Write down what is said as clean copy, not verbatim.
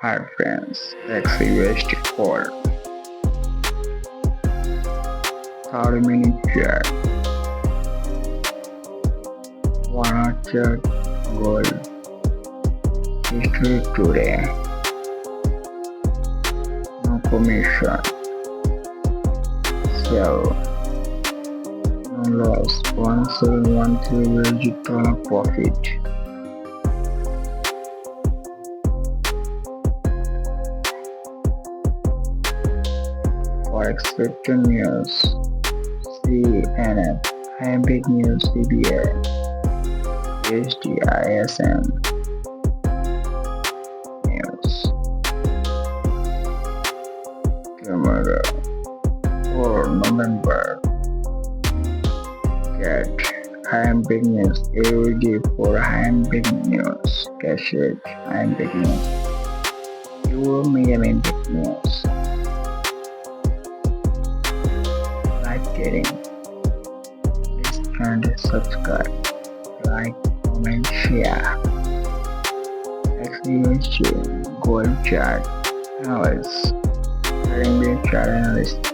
Hi friends, Xauusd call 30-minute chat. Wanna chat gold history today? No commission, sell, no loss. 1713 will $1 profit. Forex crypto news, CNF, big news, CBA, USD, ISM news, tomorrow, 4 November, get big news, AUD for big news, cash it, big news, Euro medium big news. Getting please and subscribe, like, comment, share. Xauusd gold chart analyst, trading chart analyst.